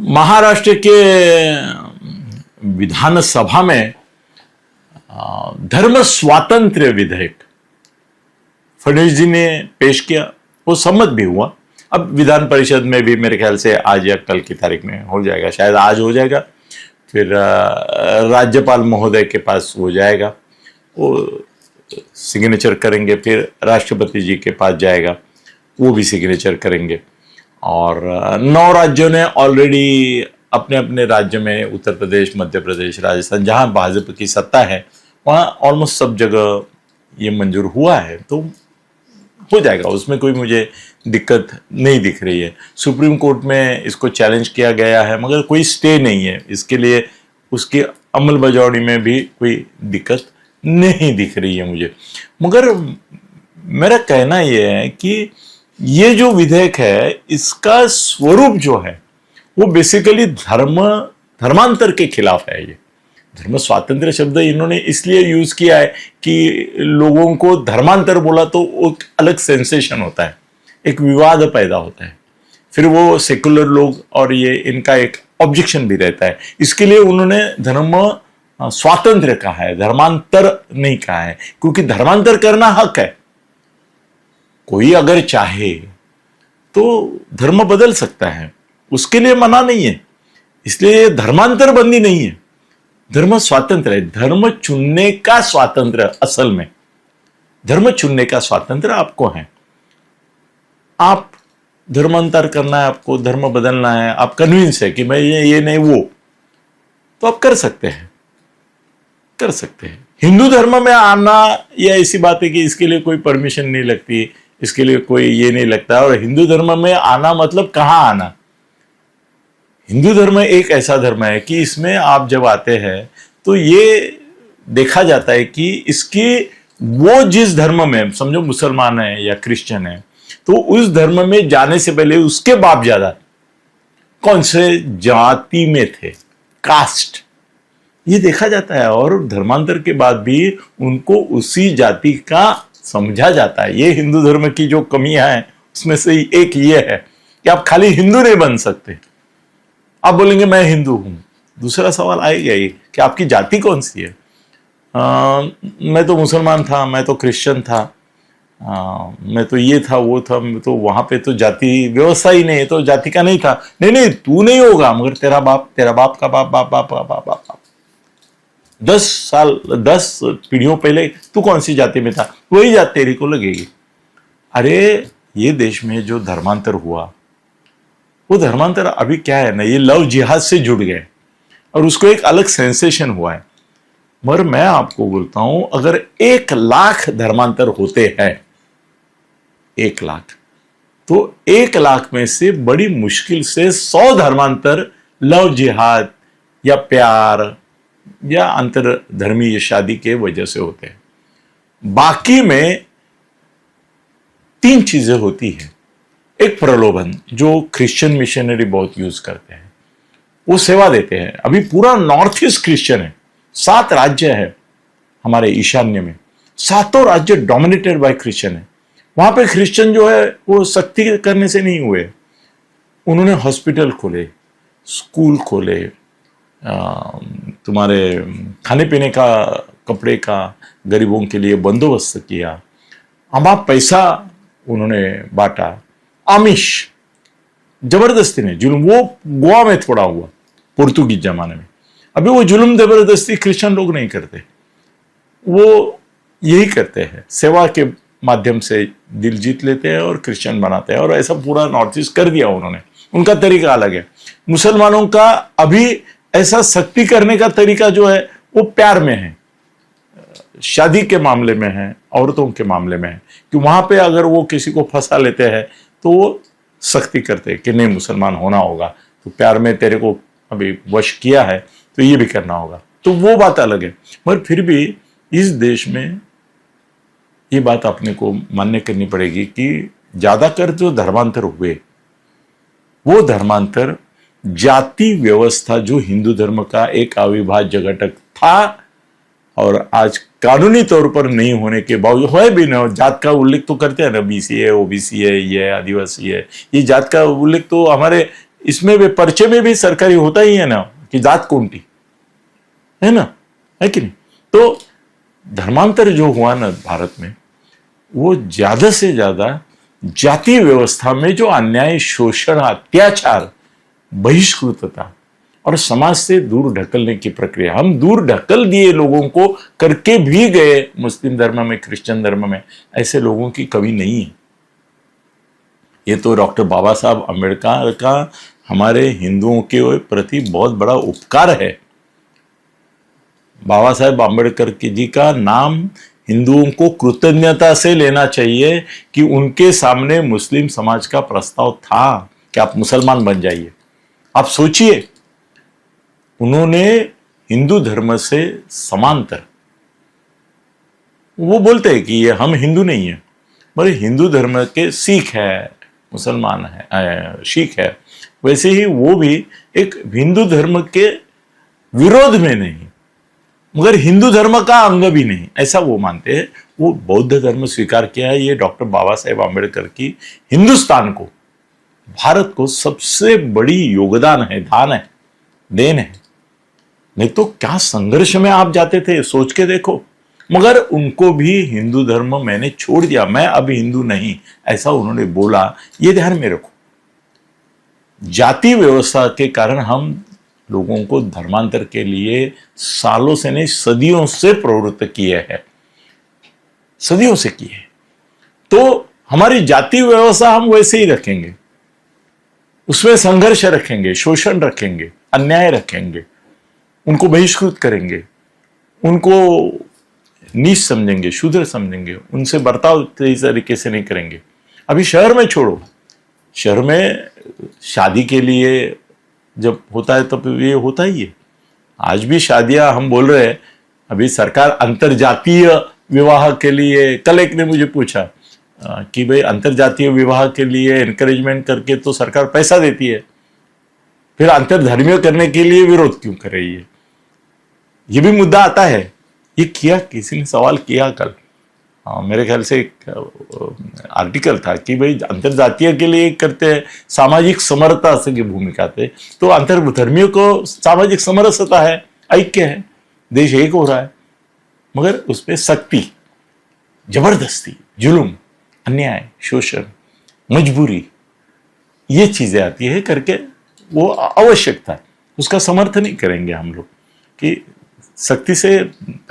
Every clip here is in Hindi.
महाराष्ट्र के विधानसभा में धर्म स्वातंत्र्य विधेयक फडणवीस जी ने पेश किया, वो सम्मत भी हुआ। अब विधान परिषद में भी मेरे ख्याल से आज या कल की तारीख में हो जाएगा, शायद आज हो जाएगा, फिर राज्यपाल महोदय के पास हो जाएगा, वो सिग्नेचर करेंगे, फिर राष्ट्रपति जी के पास जाएगा, वो भी सिग्नेचर करेंगे। और 9 राज्यों ने ऑलरेडी अपने अपने राज्य में, उत्तर प्रदेश, मध्य प्रदेश, राजस्थान, जहां भाजपा की सत्ता है वहां ऑलमोस्ट सब जगह ये मंजूर हुआ है, तो हो जाएगा, उसमें कोई मुझे दिक्कत नहीं दिख रही है। सुप्रीम कोर्ट में इसको चैलेंज किया गया है मगर कोई स्टे नहीं है, इसके लिए उसकी अमल बजावनी में भी कोई दिक्कत नहीं दिख रही है मुझे। मगर मेरा कहना यह है कि ये जो विधेयक है इसका स्वरूप जो है वो बेसिकली धर्मांतर के खिलाफ है। ये धर्म स्वातंत्र्य शब्द इन्होंने इसलिए यूज किया है कि लोगों को धर्मांतर बोला तो एक अलग सेंसेशन होता है, एक विवाद पैदा होता है, फिर वो सेकुलर लोग और ये इनका एक ऑब्जेक्शन भी रहता है। इसके लिए उन्होंने धर्म स्वातंत्र्य कहा है, धर्मांतर नहीं कहा है, क्योंकि धर्मांतर करना हक है। कोई अगर चाहे तो धर्म बदल सकता है, उसके लिए मना नहीं है, इसलिए धर्मांतर बंदी नहीं है, धर्म स्वातंत्र है। धर्म चुनने का स्वातंत्र, असल में धर्म चुनने का स्वातंत्र आपको है। आप धर्मांतर करना है, आपको धर्म बदलना है, आप कन्विंस है कि मैं ये नहीं वो, तो आप कर सकते हैं, कर सकते हैं। हिंदू धर्म में आना यह ऐसी बात है कि इसके लिए कोई परमिशन नहीं लगती, इसके लिए कोई ये नहीं लगता। और हिंदू धर्म में आना मतलब कहाँ आना? हिंदू धर्म एक ऐसा धर्म है कि इसमें आप जब आते हैं तो ये देखा जाता है कि इसकी वो जिस धर्म में, समझो मुसलमान है या क्रिश्चियन है, तो उस धर्म में जाने से पहले उसके बाप दादा कौन से जाति में थे, कास्ट, ये देखा जाता है। और धर्मांतर के बाद भी उनको उसी जाति का समझा जाता है। ये हिंदू धर्म की जो कमियां हैं उसमें से एक ये है कि आप खाली हिंदू नहीं बन सकते। आप बोलेंगे मैं हिंदू हूं, दूसरा सवाल आएगा ये कि आपकी जाति कौन सी है। मैं तो मुसलमान था, मैं तो क्रिश्चियन था, मैं तो ये था वो था, तो वहां पे तो जाति व्यवस्था ही नहीं है, तो जाति का नहीं था। नहीं नहीं, तू नहीं होगा, मगर तेरा बाप का बाप बाप बाप बाप बाप बाप 10 पीढ़ियों पहले तू कौन सी जाति में था, वही जाति तेरी को लगेगी। अरे ये देश में जो धर्मांतर हुआ, वो धर्मांतर अभी क्या है ना, ये लव जिहाद से जुड़ गए और उसको एक अलग सेंसेशन हुआ है। मगर मैं आपको बोलता हूं, अगर 1 लाख धर्मांतर होते हैं, 1 लाख, तो 1 लाख में से बड़ी मुश्किल से 100 धर्मांतर लव जिहाद या प्यार या अंतरधर्मीय शादी के वजह से होते हैं। बाकी में 3 चीजें होती हैं। एक प्रलोभन, जो क्रिश्चियन मिशनरी बहुत यूज करते हैं, वो सेवा देते हैं। अभी पूरा नॉर्थ ईस्ट क्रिश्चियन है, 7 राज्य है हमारे ईशान्य में, 7 राज्य डोमिनेटेड बाय क्रिश्चियन है। वहां पे क्रिश्चियन जो है वो सख्ती करने से नहीं हुए, उन्होंने हॉस्पिटल खोले, स्कूल खोले, तुम्हारे खाने पीने का, कपड़े का गरीबों के लिए बंदोबस्त किया, अमाप पैसा उन्होंने बांटा। आमिश जबरदस्ती ने जुल्म, वो गोवा में थोड़ा हुआ पोर्तुगीज जमाने में, अभी वो जुल्म जबरदस्ती क्रिश्चियन लोग नहीं करते, वो यही करते हैं, सेवा के माध्यम से दिल जीत लेते हैं और क्रिश्चियन बनाते हैं। और ऐसा पूरा नॉर्थ ईस्ट कर दिया उन्होंने, उनका तरीका अलग है। मुसलमानों का अभी ऐसा सख्ती करने का तरीका जो है वो प्यार में है, शादी के मामले में है, औरतों के मामले में है, कि वहां पे अगर वो किसी को फंसा लेते हैं तो वो सख्ती करते हैं कि नहीं मुसलमान होना होगा, तो प्यार में तेरे को अभी वश किया है तो ये भी करना होगा, तो वो बात अलग है। मगर फिर भी इस देश में ये बात अपने को मान्य करनी पड़ेगी कि ज्यादातर जो धर्मांतर हुए वो धर्मांतर जाति व्यवस्था, जो हिंदू धर्म का एक अविभाज्य घटक था और आज कानूनी तौर पर नहीं होने के बावजूद, है भी ना, जात का उल्लेख तो करते हैं ना, बीसी है, ओबीसी है, ये आदिवासी है, ये जात का उल्लेख तो हमारे इसमें भी पर्चे में भी सरकारी होता ही है ना कि जात कौनटी है ना, है कि नहीं। तो धर्मांतर जो हुआ ना भारत में, वो ज्यादा से ज्यादा जातीय व्यवस्था में जो अन्याय, शोषण, अत्याचार, बहिष्कृतता और समाज से दूर ढकलने की प्रक्रिया, हम दूर ढकल दिए लोगों को, करके भी गए मुस्लिम धर्म में, क्रिश्चियन धर्म में, ऐसे लोगों की कमी नहीं है। ये तो डॉक्टर बाबा साहब अम्बेडकर का हमारे हिंदुओं के प्रति बहुत बड़ा उपकार है। बाबा साहेब अम्बेडकर जी का नाम हिंदुओं को कृतज्ञता से लेना चाहिए कि उनके सामने मुस्लिम समाज का प्रस्ताव था कि आप मुसलमान बन जाइए। आप सोचिए, उन्होंने हिंदू धर्म से समांतर, वो बोलते हैं कि ये हम हिंदू नहीं है, पर हिंदू धर्म के सिख है, मुसलमान है, सिख है, वैसे ही वो भी एक हिंदू धर्म के विरोध में नहीं, मगर हिंदू धर्म का अंग भी नहीं, ऐसा वो मानते हैं। वो बौद्ध धर्म स्वीकार किया है। ये डॉक्टर बाबा साहेब आम्बेडकर की हिंदुस्तान को, भारत को सबसे बड़ी योगदान है, दान है, देन है। नहीं तो क्या संघर्ष में आप जाते थे, सोच के देखो। मगर उनको भी हिंदू धर्म मैंने छोड़ दिया, मैं अब हिंदू नहीं, ऐसा उन्होंने बोला। ये ध्यान में रखो, जाति व्यवस्था के कारण हम लोगों को धर्मांतर के लिए सालों से नहीं, सदियों से प्रवृत्त किए हैं, सदियों से किए। तो हमारी जाति व्यवस्था हम वैसे ही रखेंगे, उसमें संघर्ष रखेंगे, शोषण रखेंगे, अन्याय रखेंगे, उनको बहिष्कृत करेंगे, उनको नीच समझेंगे, शूद्र समझेंगे, उनसे बर्ताव इस तरीके से नहीं करेंगे। अभी शहर में छोड़ो, शहर में शादी के लिए जब होता है तब ये होता ही है। आज भी शादियां हम बोल रहे हैं, अभी सरकार अंतरजातीय विवाह के लिए, कल एक ने मुझे पूछा कि भाई अंतरजातीय विवाह के लिए एनकरेजमेंट करके तो सरकार पैसा देती है, फिर अंतरधर्मीय करने के लिए विरोध क्यों कर रही है। ये भी मुद्दा आता है। ये किया, किसी ने सवाल किया कल, मेरे ख्याल से एक आर्टिकल था कि भाई अंतरजातीय के लिए करते हैं, सामाजिक समरसता की भूमिका थे, तो अंतरधर्मियों को सामाजिक समरसता है, ऐक्य है, देश एक हो रहा है, मगर उस पर सख्ती, जबरदस्ती, जुल्म, अन्याय, शोषण, मजबूरी, ये चीजें आती है करके वो आवश्यक था। उसका समर्थन नहीं करेंगे हम लोग कि सख्ती से,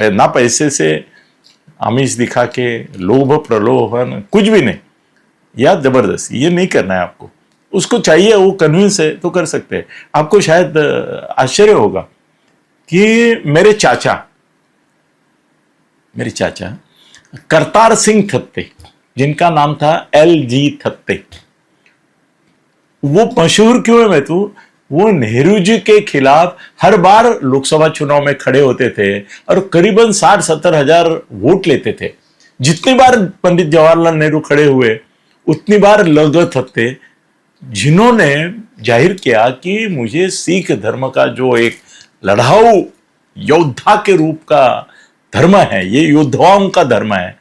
ना पैसे से आमिष दिखा के, लोभ प्रलोभन, कुछ भी नहीं, या जबरदस्ती, ये नहीं करना है आपको। उसको चाहिए, वो कन्विंस है तो कर सकते हैं। आपको शायद आश्चर्य होगा कि मेरे चाचा करतार सिंह थत्ते, जिनका नाम था LG थत्ते, वो मशहूर क्यों है मैं तो, वो नेहरू जी के खिलाफ हर बार लोकसभा चुनाव में खड़े होते थे और करीबन 60-70 हजार वोट लेते थे। जितनी बार पंडित जवाहरलाल नेहरू खड़े हुए, उतनी बार लगत हत्ते, जिन्होंने जाहिर किया कि मुझे सिख धर्म का जो एक लड़ाऊ योद्धा के रूप का धर्म है, ये योद्धाओं का धर्म है,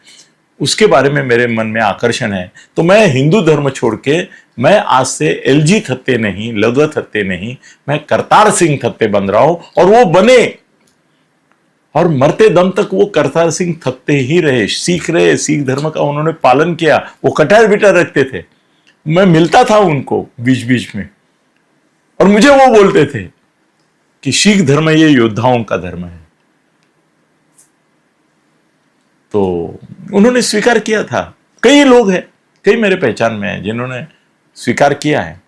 उसके बारे में मेरे मन में आकर्षण है। तो मैं हिंदू धर्म छोड़ के, मैं आज से LG थत्ते नहीं, लगत थत्ते नहीं, मैं करतार सिंह थत्ते बन रहा हूं। और वो बने, और मरते दम तक वो करतार सिंह थत्ते ही रहे, सीख रहे, सिख धर्म का उन्होंने पालन किया। वो कटार बिटार रखते थे, मैं मिलता था उनको बीच बीच में, और मुझे वो बोलते थे कि सिख धर्म ये योद्धाओं का धर्म है। तो उन्होंने स्वीकार किया था। कई लोग हैं, कई मेरे पहचान में हैं जिन्होंने स्वीकार किया है,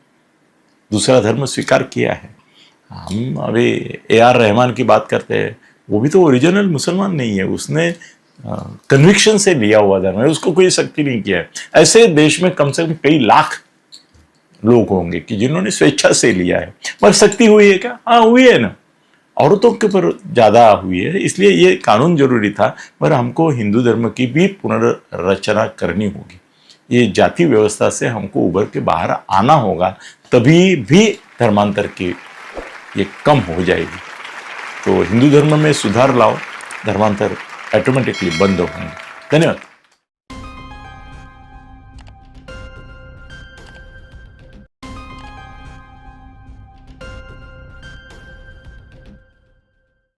दूसरा धर्म स्वीकार किया है। हम अभी AR रहमान की बात करते हैं, वो भी तो ओरिजिनल मुसलमान नहीं है, उसने कन्विक्शन से लिया हुआ धर्म है, उसको कोई सख्ती नहीं किया है। ऐसे देश में कम से कम कई लाख लोग होंगे कि जिन्होंने स्वेच्छा से लिया है। पर सख्ती हुई है क्या? हाँ हुई है ना, औरतों के ऊपर ज्यादा हुई है, इसलिए ये कानून जरूरी था। पर हमको हिंदू धर्म की भी पुनर्रचना करनी होगी, ये जाति व्यवस्था से हमको उभर के बाहर आना होगा, तभी भी धर्मांतर की ये कम हो जाएगी। तो हिंदू धर्म में सुधार लाओ, धर्मांतर ऑटोमेटिकली बंद होंगे। धन्यवाद।